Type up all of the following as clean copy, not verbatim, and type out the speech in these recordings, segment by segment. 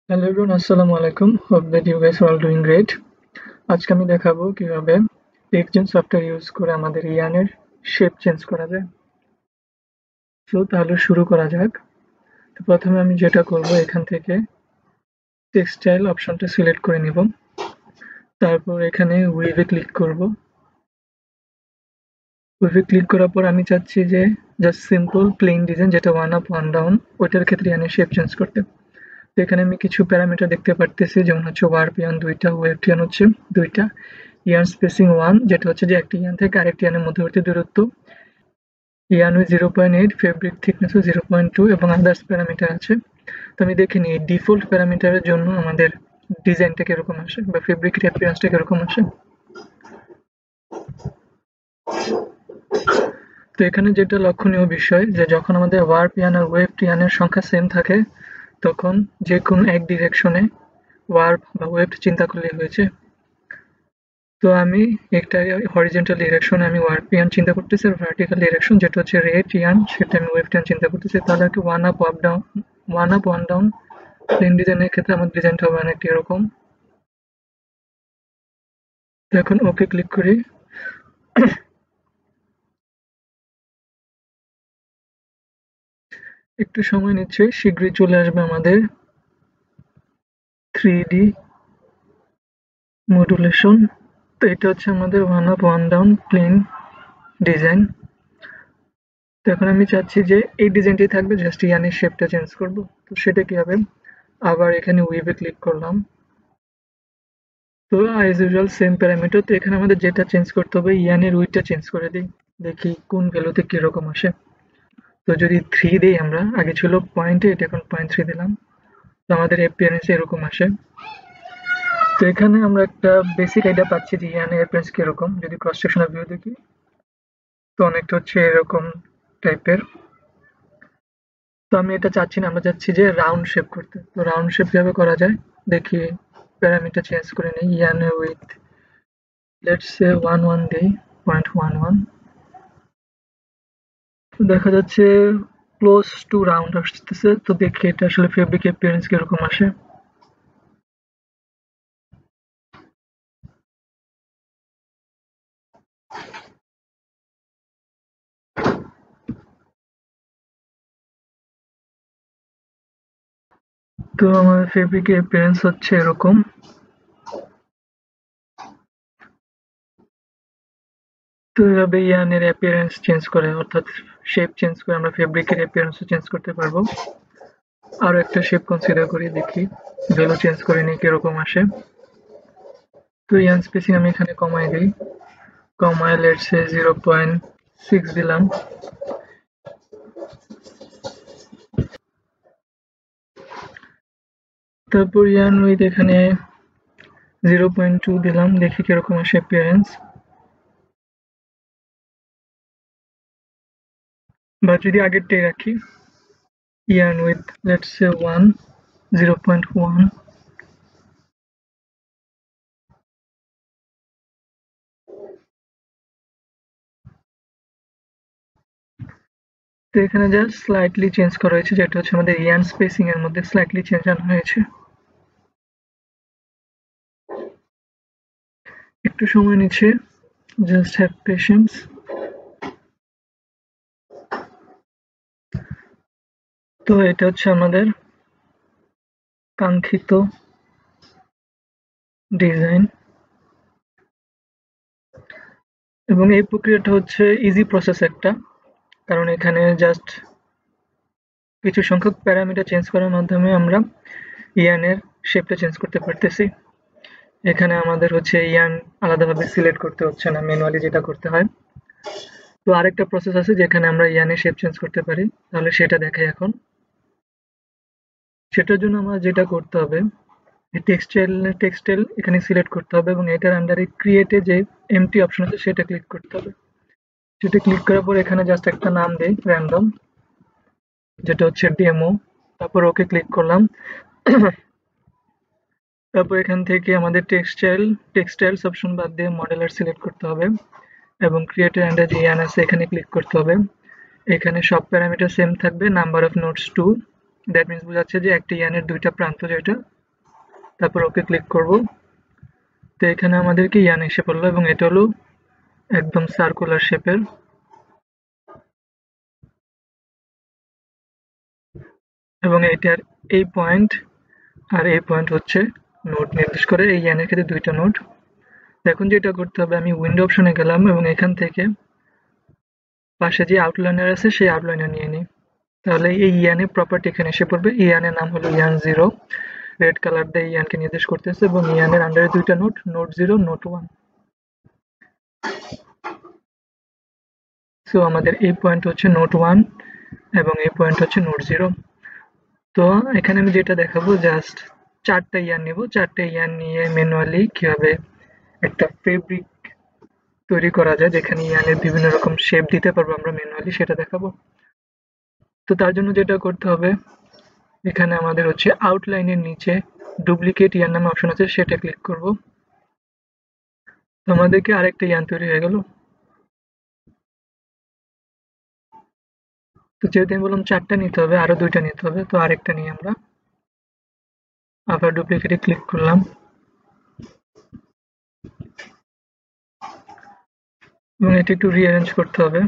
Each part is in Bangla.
Hello everyone, Assalamu alaikum. Hope that you guys are all doing great. আজকে আমি দেখাবো কিভাবে টেক্সট সফটওয়্যার ইউজ করে আমাদের ইয়ানের শেপ চেঞ্জ করা যায়। সো তাহলে শুরু করা যাক। তো প্রথমে আমি যেটা করব এখান থেকে টেক্সটাইল অপশনটা সিলেক্ট করে নিব। তারপর এখানে ওয়েভে ক্লিক করব। ওয়েভে ক্লিক করার পর আমি চাচ্ছি যে জাস্ট সিম্পল প্লেন ডিজাইন যেটা ওয়ান আপ ওয়ান ডাউন ওইটার ক্ষেত্রে ইয়ানের শেপ চেঞ্জ করতে। তো এখানে আমি কিছু প্যারামিটার দেখতে পারতেছি, যেমন হচ্ছে ওয়ার্প ইয়ান 2টা, ওয়েভ ইয়ান হচ্ছে 2টা, ইয়ান স্পেসিং 1 যেটা হচ্ছে যে একটি ইয়ান থেকে আরেকটি ইয়ানের মধ্যবর্তী দূরত্ব, ইয়ান উইথ 0.8, ফেব্রিক থিকনেস 0.2 এবং আদার্স প্যারামিটার আছে। তো আমি দেখে নিই ডিফল্ট প্যারামিটারের জন্য আমাদের ডিজাইনটা কিরকম আসে বা ফেব্রিকের অ্যাপিয়ারেন্সটা কিরকম আসে। তো এখানে যেটা লক্ষণীয় বিষয় যে যখন আমাদের ওয়ার্প ইয়ান আর ওয়েভ ইয়ানের সংখ্যা সেম থাকে তখন যে কোনো এক ডিরেকশনে ওয়ার্প বা ওয়েভ চিন্তা করলে হয়েছে। তো আমি একটা হরিজন্টাল ডিরেকশনে আমি ওয়ার্প ইয়ান চিন্তা করতেছি, আর ভার্টিক্যাল ডিরেকশন যেটা হচ্ছে রেড ইয়ান সেটা আমি ওয়েভ ইয়ান চিন্তা করতেছি। তাহলে আর কি one up one down plane ডিজাইনের ক্ষেত্রে আমার ডিজাইনটা হবে অনেকটা এরকম। তো এখন ওকে ক্লিক করি। একটু সময় নিচ্ছে, শীঘ্রই চলে আসবে আমাদের 3D মডুলেশন। তো এটা হচ্ছে আমাদের one up one down plane design. তো এখন আমি চাচ্ছি যে এই ডিজাইনটি থাকবে, জাস্ট ইয়ানের শেপটা চেঞ্জ করব। তো সেটা কি হবে, আবার এখানে ওয়েভে ক্লিক করলাম। তো অ্যাজ ইউজুয়াল সেম প্যারামিটার। তো এখানে আমাদের যেটা চেঞ্জ করতে হবে ইয়ানের উইডটা চেঞ্জ করে দিই, দেখি কোন ভ্যালুতে কিরকম আসে। তো যদি 3 দিই, আমরা আগে ছিল 0.8, এখন 0.3 দিলাম, তো আমাদের অ্যাপিয়ারেন্স এরকম আসে। তো এখানে আমরা একটা বেসিক আইডিয়া পাচ্ছি যে ইয়ানের অ্যাপিয়ারেন্স কিরকম। যদি ক্রস সেকশনাল ভিউ দেখি তো অনেকটা হচ্ছে এরকম টাইপের। তো আমি এটা চাচ্ছি না, আমরা চাচ্ছি যে রাউন্ড শেপ করতে। তো রাউন্ড শেপ কিভাবে করা যায় দেখি, প্যারামিটার চেঞ্জ করে নিই। ইয়ানের উইথ লেটস সে 11 দেই, 0.11। তো দেখা যাচ্ছে ক্লোজ টু রাউন্ড আসতেছে। তো দেখি এটা আসলে ফেব্রিক অ্যাপিয়ারেন্স কিরকম আসে। তো আমার ফেব্রিক অ্যাপিয়ারেন্স হচ্ছে এরকম। তো এভাবে ইয়ানের অ্যাপিয়ারেন্স চেঞ্জ করে, অর্থাৎ শেপ চেঞ্জ করে আমরা ফেব্রিকের অ্যাপিয়ারেন্সও চেঞ্জ করতে পারবো। আরো একটা শেপ কনসিডার করি, দেখি ভ্যালু চেঞ্জ করে নিই কিরকম আসে। তো ইয়ান স্পেসিং আমি এখানে কমাই দিই, কমায় লেটস সে 0.6 দিলাম। তারপর ইয়ান উইথ এখানে 0.2 দিলাম, দেখি কিরকম আসে অ্যাপিয়ারেন্স। বা যদি আগেরটাই রাখি, ইয়ান উইথ লেটস সে 0.1। তো এখানে জাস্ট স্লাইটলি চেঞ্জ করা হয়েছে, যেটা হচ্ছে আমাদের ইয়ান স্পেসিং এর মধ্যে স্লাইটলি চেঞ্জ আনা হয়েছে। একটু সময় নিচ্ছে, জাস্ট হ্যাভ পেশেন্স। তো এটা হচ্ছে আমাদের কাঙ্ক্ষিত ডিজাইন, এবং এই প্রক্রিয়াটা হচ্ছে ইজি প্রসেস একটা, কারণ এখানে জাস্ট কিছু সংখ্যক প্যারামিটার চেঞ্জ করার মাধ্যমে আমরা ইয়ানের শেপটা চেঞ্জ করতে পারতেছি। এখানে আমাদের হচ্ছে ইয়ান আলাদাভাবে সিলেক্ট করতে হচ্ছে না, ম্যানুয়ালি যেটা করতে হয়। তো আরেকটা প্রসেস আছে যেখানে আমরা ইয়ানের শেপ চেঞ্জ করতে পারি, তাহলে সেটা দেখাই এখন। সেটার জন্য আমরা যেটা করতে হবে, টেক্সটাইল এখানে সিলেক্ট করতে হবে এবং এটার আন্ডারে ক্রিয়েটে যে এমটি অপশন আছে সেটা ক্লিক করতে হবে। সেটা ক্লিক করার পর এখানে জাস্ট একটা নাম দেই র্যান্ডম, যেটা হচ্ছে ডেমো। তারপর ওকে ক্লিক করলাম। তারপর এখান থেকে আমাদের টেক্সটাইলস অপশন বাদ দিয়ে মডেলার সিলেক্ট করতে হবে এবং ক্রিয়েট আন্ডার যে ইয়ান আছে এখানে ক্লিক করতে হবে। এখানে সব প্যারামিটার সেম থাকবে, number of nodes 2, that means বোঝাচ্ছে যে একটা ইয়ানের দুইটা প্রান্ত যেটা তারপর ওকে ক্লিক করব। তো এখানে আমাদেরকে ইয়ান এসে পড়লো এবং এটা হলো একদম সার্কুলার শেপের। এবং এটার এই পয়েন্ট আর এই পয়েন্ট হচ্ছে নোড নির্দেশ করে। এই ইয়ানের ক্ষেত্রে দুইটা নোড। এখন যেটা করতে হবে, আমি উইন্ডো অপশনে গেলাম এবং এখান থেকে পাশে যে আউটলাইনার আছে সেই আউটলাইনার নিয়ে নিই। তাহলে এই ইয়ানের প্রপার্টি এখানে এসে পড়বে। ইয়ানের নাম হলো ইয়ান 0, রেড কালার দিয়ে ইয়ানকে নির্দেশ করতেছে এবং ইয়ানের আন্ডারে দুইটা নোড, নোড 0, নোড 1। সো আমাদের এই পয়েন্ট হচ্ছে নোড 1 এবং এই পয়েন্ট হচ্ছে নোড 0। তো এখানে আমি যেটা দেখাবো, জাস্ট 4টা ইয়ান নেব। 4টা ইয়ান নিয়ে ম্যানুয়ালি কিভাবে একটা ফেব্রিক তৈরি করা যায় যেখানে ইয়ানের বিভিন্ন রকম শেপ দিতে পারবো আমরা ম্যানুয়ালি, সেটা দেখাবো। তো তার জন্য যেটা করতে হবে, এখানে আমাদের হচ্ছে আউটলাইনের নিচে ডুপ্লিকেট ইয়ান নামে অপশন আছে, সেটা ক্লিক করব। তো আমাদেরকে আরেকটা ইয়ান তৈরি হয়ে গেল। তো যেহেতু আমি বললাম 4টা নিতে হবে, আরো 2টা নিতে হবে, তো আরেকটা নিয়ে আমরা আবার ডুপ্লিকেটে ক্লিক করলাম এবং এটা একটু রিঅ্যারেঞ্জ করতে হবে।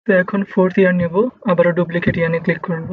তো এখন 4th ইয়ার নেব, আবারও ডুপ্লিকেট ইয়ানে ক্লিক করব।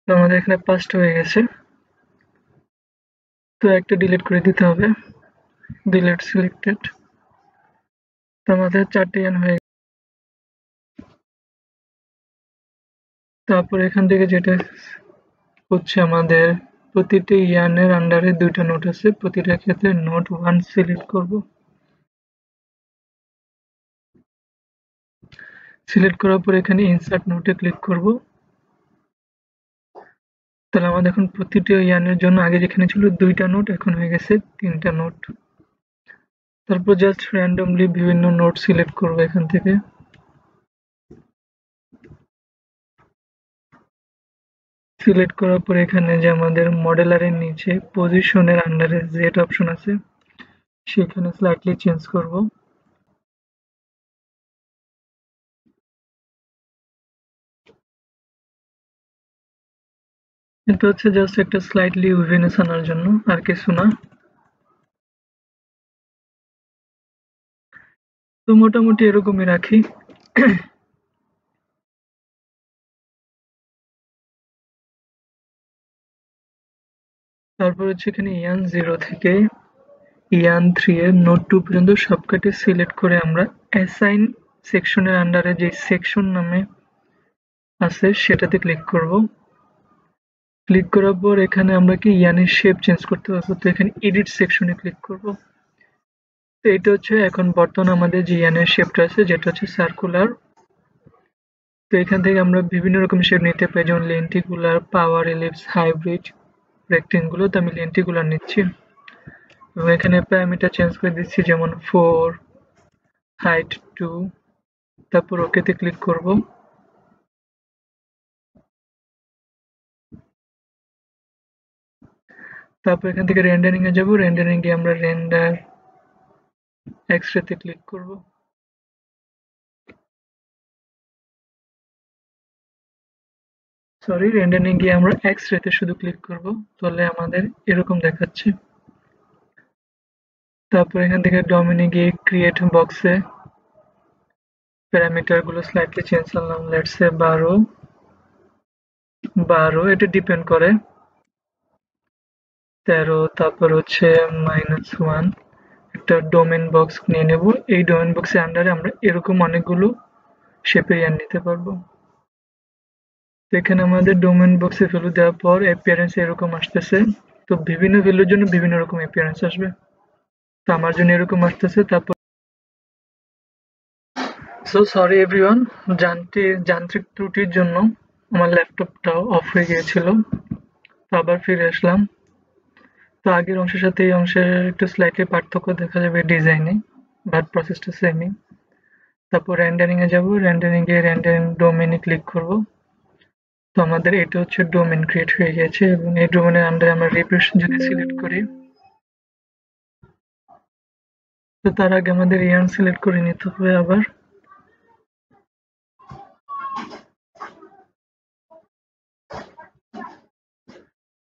তো আমাদের এখানে 5টা হয়ে গেছে। তো একটা ডিলিট করে দিতে হবে, ডিলিট সিলেক্টেড। তো আমাদের 4টে ইয়ান হয়ে গেছে। তারপর এখান থেকে যেটা হচ্ছে, আমাদের প্রতিটি ইয়ানের আন্ডারে 2টা নোট আছে, প্রতিটা ক্ষেত্রে নোট 1 সিলেক্ট করব। সিলেক্ট করার পর এখানে ইনসার্ট নোটে ক্লিক করব। তাহলে আমাদের এখন প্রতিটি ইয়ানের জন্য আগে যেখানে ছিল 2টা নোট, এখন হয়ে গেছে 3টা নোট। তারপর জাস্ট র্যান্ডমলি বিভিন্ন নোট সিলেক্ট করব এখান থেকে। সিলেক্ট করার পর এখানে যে আমাদের মডেলারের নিচে পজিশনের আন্ডারে জেড অপশন আছে, সেখানে স্লাইটলি চেঞ্জ করব। এটা হচ্ছে জাস্ট একটা স্লাইটলি উইভিনেস আনার জন্য, আর কিছু না। তো মোটামুটি এরকমই রাখি। তারপর হচ্ছে এখানে ইয়ান 0 থেকে ইয়ান 3 এর নোট 2 পর্যন্ত সবকটি সিলেক্ট করে আমরা অ্যাসাইন সেকশনের আন্ডারে যে সেকশন নামে আছে সেটাতে ক্লিক করব। ক্লিক করার পর এখানে আমরা কি ইয়ানের শেপ চেঞ্জ করতে পারবো, তো এখানে এডিট সেকশনে ক্লিক করব। তো এটা হচ্ছে এখন বর্তমানে আমাদের যে ইয়ানের শেপটা আছে, যেটা হচ্ছে সার্কুলার। তো এখান থেকে আমরা বিভিন্ন রকম শেপ নিতে পারি, যেমন লেন্টিকুলার, পাওয়ার এলিপস, হাইব্রিড, রেক্টেঙ্গুলার। তো আমি লেন্টিকুলার নিচ্ছি এবং এখানে প্যারামিটার চেঞ্জ করে দিচ্ছি, যেমন 4, হাইট 2। তারপর ওকেতে ক্লিক করব। তারপর এখান থেকে রেন্ডারিং এ যাব, রেন্ডারিং এ আমরা রেন্ডার এক্সরেতে ক্লিক করব। সরি, রেন্ডারিং গিয়ে আমরা এক্সরেতে শুধু ক্লিক করব, তাহলে আমাদের এরকম দেখাচ্ছে। তারপর এখান থেকে ডোমেইনে গিয়ে ক্রিয়েট বক্সে প্যারামিটার গুলো স্লাইটলি চেঞ্জ করলাম, লেটস সে 12, এটা ডিপেন্ড করে 13। তারপর হচ্ছে -1, একটা ডোমেন বক্স নিয়ে নেব। এই ডোমেন বক্সের আন্ডারে আমরা এরকম অনেকগুলো শেপের ইয়ান নিতে পারবো। তো এখানে আমাদের ডোমেন বক্সে ভ্যালু দেওয়ার পর অ্যাপিয়ারেন্স এরকম আসতেছে। তো বিভিন্ন ভ্যালুর জন্য বিভিন্ন রকম অ্যাপিয়ারেন্স আসবে। তো আমার জন্য এরকম আসতেছে। তারপর সো সরি এভরিওয়ান, যান্ত্রিক ত্রুটির জন্য আমার ল্যাপটপটাও অফ হয়ে গিয়েছিল। তো আবার ফিরে আসলাম। তো আগের অংশের সাথে এই অংশের একটু স্লাইটলি পার্থক্য দেখা যাবে ডিজাইনে, বাট প্রসেসটা সেমই। তারপর রেন্ডারিং এ যাব, রেন্ডারিং এ রেন্ডারিং ডোমেইনে ক্লিক করব। তো আমাদের এটা হচ্ছে ডোমেন ক্রিয়েট হয়ে গেছে এবং এই ডোমেনের আন্ডারে আমরা রিপ্রেজেন্ট যদি সিলেক্ট করি, তো তার আগে আমাদের ইয়ার্ন সিলেক্ট করে নিতে হবে। আবার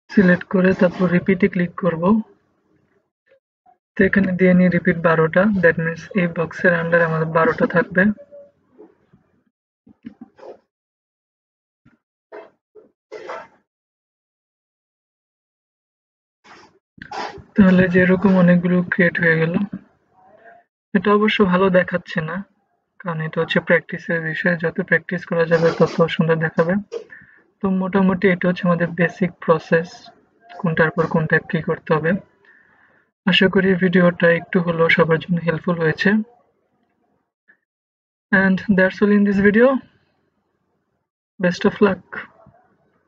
সিলেক্ট করে তারপর রিপিটে ক্লিক করব। তো এখানে দিয়ে নিই রিপিট 12টা, দ্যাট মিনস এই বক্সের আন্ডারে আমাদের 12টা থাকবে। তাহলে যেরকম অনেকগুলো ক্রিয়েট হয়ে গেল। এটা অবশ্য ভালো দেখাচ্ছে না, কারণ এটা হচ্ছে প্র্যাকটিসের বিষয়, যত প্র্যাকটিস করা যাবে তত সুন্দর দেখাবে। তো মোটামুটি এটা হচ্ছে আমাদের বেসিক প্রসেস, কোনটার পর কোনটা কি করতে হবে। আশা করি ভিডিওটা একটু হলেও সবার জন্য হেল্পফুল হয়েছে। And that's all in this video. Best of luck.